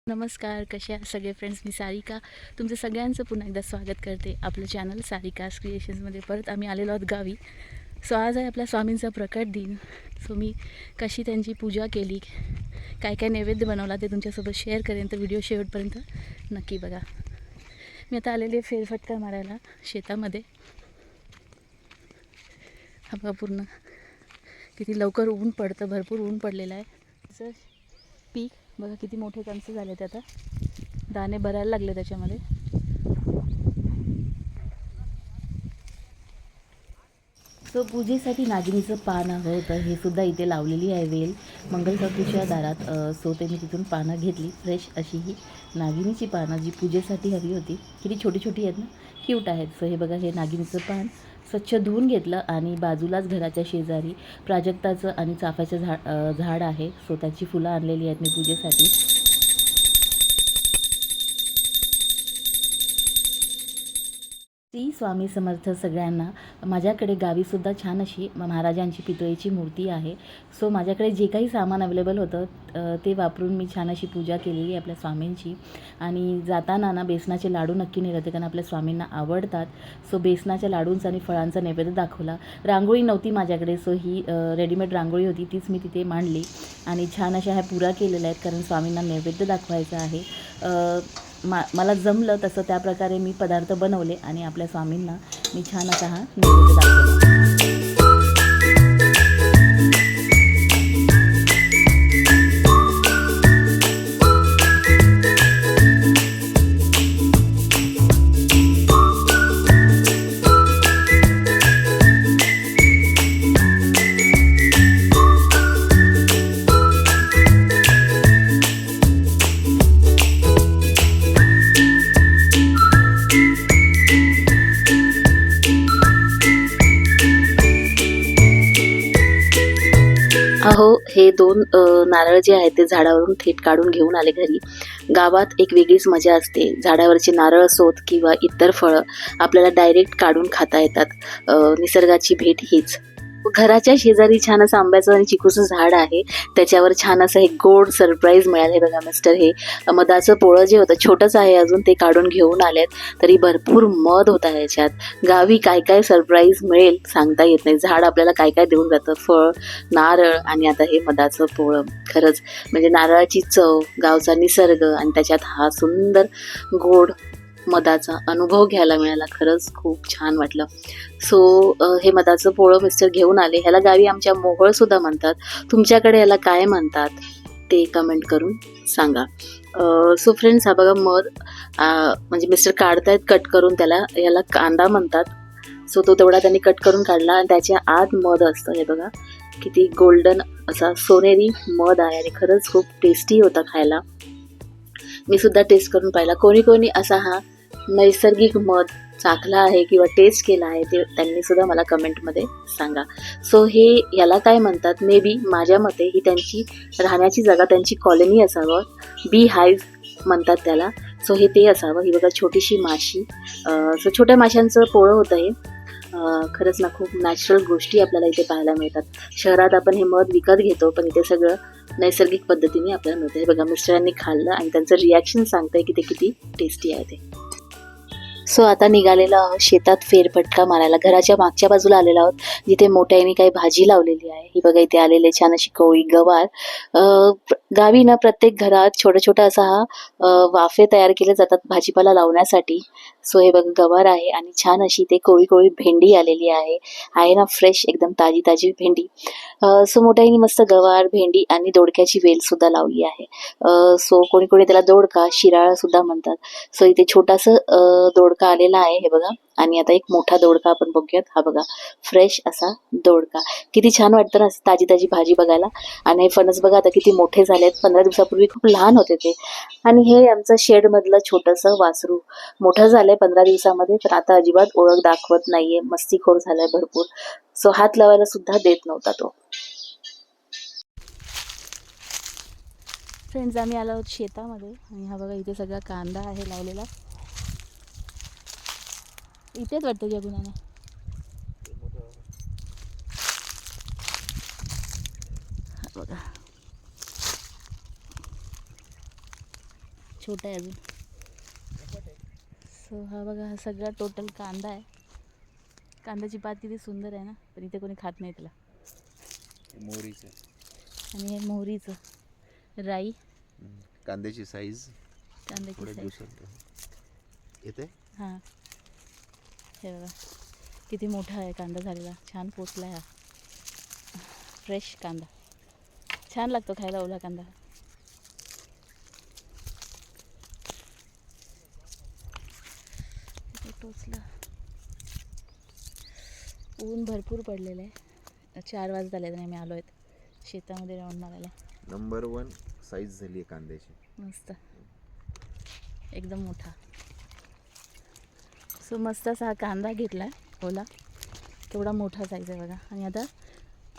नमस्कार, कसे आहात सगळे फ्रेंड्स. मी सारिका तुमचं सगळ्यांचं पुन्हा एकदा स्वागत करते आपलं चॅनल सारिकास क्रिएशन्समध्ये. परत आम्ही आलेलो आहोत गावी. सो आज आहे आपल्या स्वामींचा प्रकट दिन. सो मी कशी त्यांची पूजा केली, काय काय नैवेद्य बनवला ते तुमच्यासोबत शेअर करेन, तर व्हिडिओ शेवटपर्यंत नक्की बघा. मी आता आलेले फेरफटका मारायला शेतामध्ये. हा बघा पूर्ण किती लवकर ऊन पडतं, भरपूर ऊन पडलेलं आहे. जर पीक बघा किती मोठे कणस झाले ते, आता दाणे भरायला लागले त्याच्यामध्ये. सो पूजेसाठी नागिनीचं पान हवं होतं, हे सुद्धा इथे लावलेली आहे वेल मंगलसूत्राच्या दारात. सो ते मी तिथून पानं घेतली, फ्रेश अशी ही नागिनीची पानं जी पूजेसाठी हवी होती. किती छोटी छोटी आहेत ना, क्यूट आहेत. सो हे बघा, हे नागिनीचं पान स्वच्छ धुवून घेतलं आणि बाजूलाच घराच्या शेजारी प्राजक्ताचं आणि चाफ्याचं झाड आहे. सो त्याची फुलं आणलेली आहेत मी पूजेसाठी. श्री स्वामी समर्थ सगळ्यांना. माझ्याकडे गावीसुद्धा छान अशी महाराजांची पितळेची मूर्ती आहे. सो माझ्याकडे जे काही सामान अवेलेबल होतं ते वापरून मी छान अशी पूजा केलेली आपल्या स्वामींची. आणि जाताना ना बेसनाचे लाडू नक्की नेले होते, कारण आपल्या स्वामींना आवडतात. सो बेसनाच्या लाडूंचा आणि फळांचा नैवेद्य दाखवला. रांगोळी नव्हती माझ्याकडे, सो ही रेडीमेड रांगोळी होती, तीच मी तिथे मांडली. आणि छान अशा ह्या पुऱ्या केलेल्या आहेत, कारण स्वामींना नैवेद्य दाखवायचं आहे. मला जमलं तसं त्याप्रकारे मी पदार्थ बनवले आणि आपल्या स्वामींना मी छान असा हा नैवेद्य दाखवला. अहो, हे दोन नारळ जे आहेत ते झाडावरून थेट काढून घेऊन आले घरी. गावात एक वेगळीच मजा असते. झाडावरचे नारळ असोत किंवा इतर फळं आपल्याला डायरेक्ट काढून खाता येतात. निसर्गाची भेट हीच. घराच्या शेजारी छान असं आंब्याचं आणि चिकूचं झाड आहे, त्याच्यावर छान असं हे गोड सरप्राईज मिळाले. बघा मिस्टर हे मधाचं पोळं जे होतं, छोटंच आहे अजून, ते काढून घेऊन आलेत. तरी भरपूर मध होता ह्याच्यात. गावी काय काय सरप्राईज मिळेल सांगता येत नाही. झाड आपल्याला काय काय देऊन जातं, फळ, नारळ आणि आता हे मधाचं पोळं. खरंच म्हणजे नारळाची चव, गावचा निसर्ग आणि त्याच्यात हा सुंदर गोड मधाचा अनुभव घ्यायला मिळाला. खरंच खूप छान वाटलं. सो हे मधाचं पोळं मिस्टर घेऊन आले. ह्याला गावी आमच्या मोहोळसुद्धा म्हणतात. तुमच्याकडे याला काय म्हणतात ते कमेंट करून सांगा. सो फ्रेंड्स, हा बघा मध म्हणजे मिस्टर काढतायत कट करून. याला कांदा म्हणतात. सो तो तेवढा त्यांनी कट करून काढला आणि त्याच्या आत मध असतं. हे बघा किती गोल्डन असा सोनेरी मध आहे आणि खरंच खूप टेस्टी होता खायला. मी सुद्धा टेस्ट करून पाहिला. कोणी कोणी असा हा नैसर्गिक मध चाखला आहे किंवा टेस्ट केला आहे ते त्यांनी सुद्धा मला कमेंटमध्ये सांगा. सो हे याला काय म्हणतात, मे बी माझ्या मते ही त्यांची राहण्याची जागा, त्यांची कॉलनी असावं. बी हाईव्ह म्हणतात त्याला. सो हे ते असावं. ही बघा छोटीशी माशी. सो छोट्या माशांचं पोळं होतं हे. खरंच ना, खूप नॅचरल गोष्टी आपल्याला इथे पाहायला मिळतात. शहरात आपण हे मध विकत घेतो, पण इथे सगळं नैसर्गिक पद्धतीने आपल्याला मिळतं. हे बघा मिस्टरांनी खाल्लं आणि त्यांचं रिॲक्शन सांगतंय की ते किती टेस्टी आहे ते. सो आता निघालेलो आहोत शेतात फेरफटका मारायला. घराच्या मागच्या बाजूला आलेलो आहोत, जिथे मोठ्याने काही भाजी लावलेली आहे. ही बघा इथे आलेले छान अशी कोळी गवार. गावी ना प्रत्येक घरात छोटा छोटा असा हा वाफे तयार केले जातात भाजीपाला लावण्यासाठी. सो हे बघा गवार आहे आणि छान अशी ते कोळी कोळी भेंडी आलेली आहे ना, फ्रेश एकदम ताजी ताजी भेंडी. सो मोठ्याने मस्त गवार, भेंडी आणि दोडक्याची वेल सुद्धा लावली आहे. सो कोणी कोणी त्याला दोडका, शिराळा सुद्धा म्हणतात. सो इथे छोटासा दोडका आलेला आहे हे बघा. आणि आता एक मोठा दोडका आपण बघूयात. हा बघा फ्रेश असा दोडका. किती छान वाटतं ना ताजी ताजी भाजी बघायला. आणि हे फणस बघा आता किती मोठे झालेत. 15 दिवसापूर्वी खूप लहान होते ते. आणि हे आमचं शेडमधलं छोटंसं वासरू मोठं झालंय 15 दिवसामध्ये, पण आता अजिबात ओळख दाखवत नाहीये. मस्तीखोर झालाय भरपूर. सो हात लावायला सुद्धा देत नव्हता तो. फ्रेंड्स, आम्ही आलो आहोत शेतामध्ये आणि हा बघा इथे सगळा कांदा आहे लावलेला. इथेच वाटतं या गुणाने. बघा छोटा आहे अजून. सो हा बघा, हा सगळा टोटल कांदा आहे. कांद्याची पात किती सुंदर आहे ना, पण इथे कोणी खात नाही त्याला. मोहरीचं आणि हे मोहरीचं राई. कांद्याची साईज कांद्याची थोड्या साईज दिवसात येते. हां, हे बघा किती मोठा आहे कांदा झालेला. छान पोचला आहे हा फ्रेश कांदा. छान लागतो खायला ओला कांदा. टोचला. ऊन भरपूर पडलेलं आहे. 4 वाजता आले तर मी आलो आहेत शेतामध्ये राऊंड मारायला. नंबर 1 साईज झाली आहे कांद्याची. मस्त एकदम मोठा. सो मस्त असा हा कांदा घेतला आहे ओला. केवढा मोठा साईज आहे बघा. आणि आता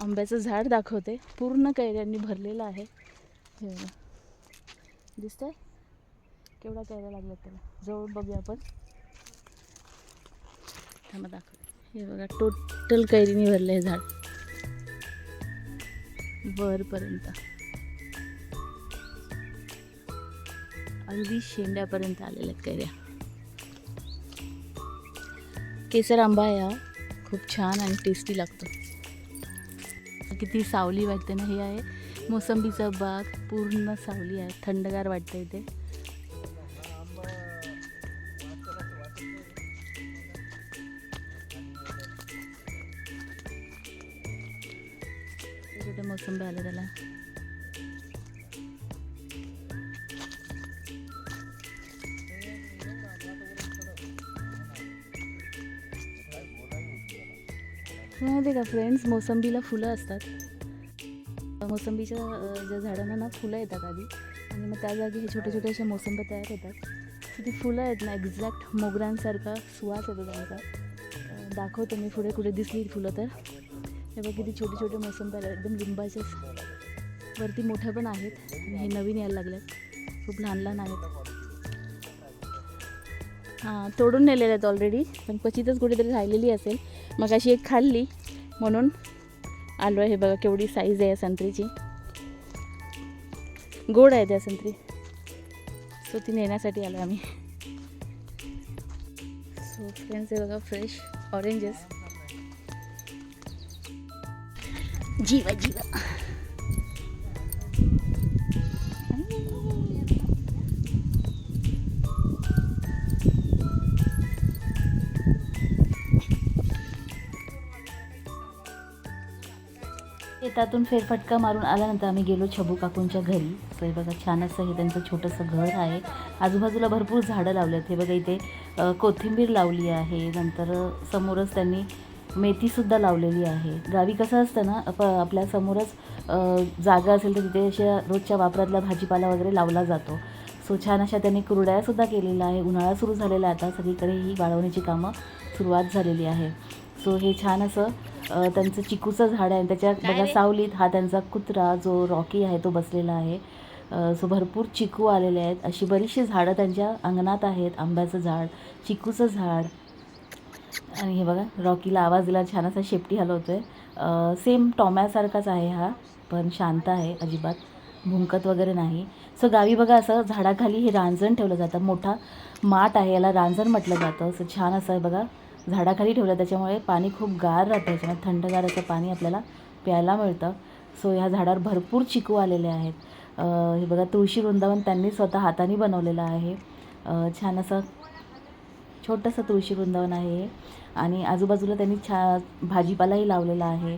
आंब्याचं झाड दाखवते. पूर्ण कैऱ्यांनी भरलेलं आहे. हे बघा दिसतंय केवढा कैऱ्या लागल्यात त्याला. जवळ बघूया आपण. थांबा दाखवते. हे बघा टोटल कैरीनी भरलं आहे झाड वरपर्यंत. अगदी शेंड्यापर्यंत आलेल्या आहेत कैऱ्या. केसर आंबा आहे हा. खूप छान आणि टेस्टी लागतो. किती सावली वाटते ना. हे आहे मोसंबीचा बाग. पूर्ण सावली आहे. थंडगार वाटतं इथे. छोटे मोसंबी आले त्याला. माहिती का फ्रेंड्स, मोसंबीला फुलं असतात. मोसंबीच्या ज्या झाडांना ना फुलं येतात आधी, आणि मग त्या जागी हे छोटे छोटे असे मोसंबी तयार होतात. तर ती फुलं आहेत ना एक्झॅक्ट मोगऱ्यांसारखा सुवास येतो त्यांचा. दाखवते मी पुढे कुठे दिसली फुलं तर. हे बघ किती छोटे छोटे मोसंबी एकदम लिंबाचेच. वरती मोठ्या पण आहेत आणि हे नवीन यायला लागलेत. खूप लहान लहान आहेत. हां, तोडून नेलेले आहेत ऑलरेडी, पण क्वचितच कुठेतरी राहिलेली असेल. मग अशी एक खाल्ली म्हणून आलो आहे. हे बघा केवढी साईज आहे या संत्रीची. गोड आहे त्या संत्री. सो ती नेण्यासाठी आलो आम्ही. सो फ्रेंड्स हे बघा फ्रेश ऑरेंजेस. जीवा जीवा. शेतातून फेरफटका मारून आल्यानंतर आम्ही गेलो छबू काकूंच्या घरी. तर हे बघा छान असं हे त्यांचं छोटंसं घर आहे. आजूबाजूला भरपूर झाडं लावलेत. हे बघा इथे कोथिंबीर लावली आहे. नंतर समोरच त्यांनी मेथीसुद्धा लावलेली आहे. गावी कसं असतं ना, आपल्या समोरच जागा असेल तर तिथे अशा रोजच्या वापरातला भाजीपाला वगैरे लावला जातो. सो छान अशा त्यांनी कुरड्यासुद्धा केलेल्या आहे. उन्हाळा सुरू झालेला आहे आता. सगळीकडे ही वाळवण्याची कामं सुरुवात झालेली आहे. सो हे छान असं त्यांचं चिकूचं झाड आहे. त्याच्या बघा सावलीत हा त्यांचा कुत्रा जो रॉकी आहे तो बसलेला आहे. सो भरपूर चिकू आलेले आहेत. अशी बरीचशी झाडं त्यांच्या अंगणात आहेत. आंब्याचं झाड, चिकूचं झाड. आणि हे बघा रॉकीला आवाज दिला, छान असा शेपटी हलवतो आहे. सेम टॉम्यासारखाच आहे हा, पण शांत आहे. अजिबात भुंकत वगैरे नाही. सो गावी बघा असं झाडाखाली हे रांजण ठेवलं जातं. मोठा माठ आहे, याला रांजण म्हटलं जातं. सो छान असं आहे बघा झाडाखाली ठेवलं. त्याच्यामुळे पाणी खूप गार राहतं. त्याच्यामुळे थंडगार असं पाणी आपल्याला प्यायला मिळतं. सो ह्या झाडावर भरपूर चिकू आलेले आहेत. हे बघा तुळशी वृंदावन त्यांनी स्वतः हाताने बनवलेलं आहे. छान असं छोटंसं तुळशी वृंदावन आहे. आणि आजूबाजूला त्यांनी भाजीपालाही लावलेला आहे.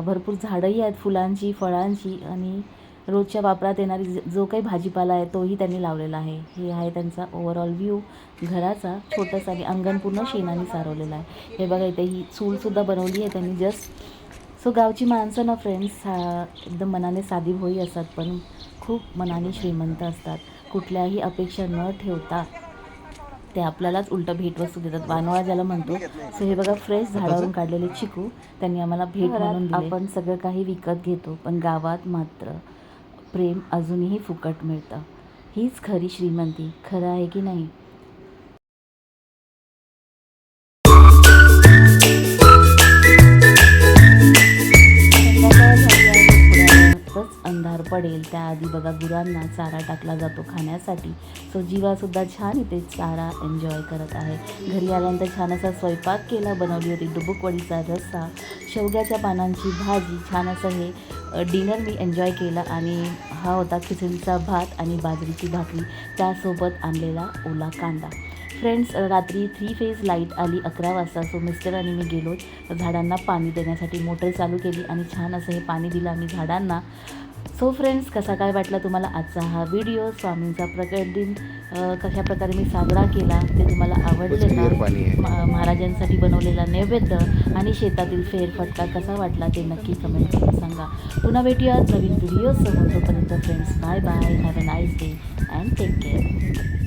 भरपूर झाडंही आहेत फुलांची, फळांची. आणि रोजच्या वापरात येणारी जो काही भाजीपाला आहे तोही त्यांनी लावलेला आहे. हे आहे त्यांचा ओव्हरऑल व्ह्यू घराचा. छोटंसं आणि अंगण पूर्ण शेणाने सारवलेलं आहे. हे बघा इथे ही चूलसुद्धा बनवली आहे त्यांनी जस्ट. सो गावची माणसं ना फ्रेंड्स एकदम मनाने साधीभोळी असतात, पण खूप मनाने श्रीमंत असतात. कुठल्याही अपेक्षा न ठेवता ते आपल्यालाच उलटं भेटवस्तू देतात, वानोळा ज्याला म्हणतो. सो हे बघा फ्रेश झाडावरून काढलेले चिकू त्यांनी आम्हाला भेट म्हणून दिले. आपण सगळं काही विकत घेतो, पण गावात मात्र प्रेम अजूनही फुकट मिळतं. हीच खरी श्रीमंती. खरं आहे की नाही? अंधार पडेल त्याआधी बघा गुरांना चारा टाकला जातो खाण्यासाठी. सो जीवासुद्धा छान इथे चारा एन्जॉय करत आहे. घरी आल्यानंतर छान असा स्वयंपाक केला, बनवली होती डुबुकवडीचा रस्सा, शेवग्याच्या पानांची भाजी, छान असं हे डिनर मी एन्जॉय केला. आणि हा होता खिचडीचा भात आणि बाजरीची भाकरी, त्यासोबत आणलेला ओला कांदा. फ्रेंड्स, रात्री 3 फेज लाईट आली 11 वाजता. सो मिस्टर आणि मी गेलो झाडांना पाणी देण्यासाठी. मोटर चालू केली आणि छान असं हे पाणी दिलं आम्ही झाडांना. सो फ्रेंड्स, कसा काय वाटला तुम्हाला आजचा हा व्हिडिओ? स्वामींचा प्रकट दिन कशा प्रकारे मी साजरा केला ते तुम्हाला आवडले क्लिअर का? पाणी आहे. महाराजांसाठी बनवलेला नैवेद्य आणि शेतातील फेरफटका कसा वाटला ते नक्की कमेंट करून सांगा. पुन्हा भेटूयात नवीन व्हिडिओसह. तोपर्यंत friends, bye bye, have a nice day and take care.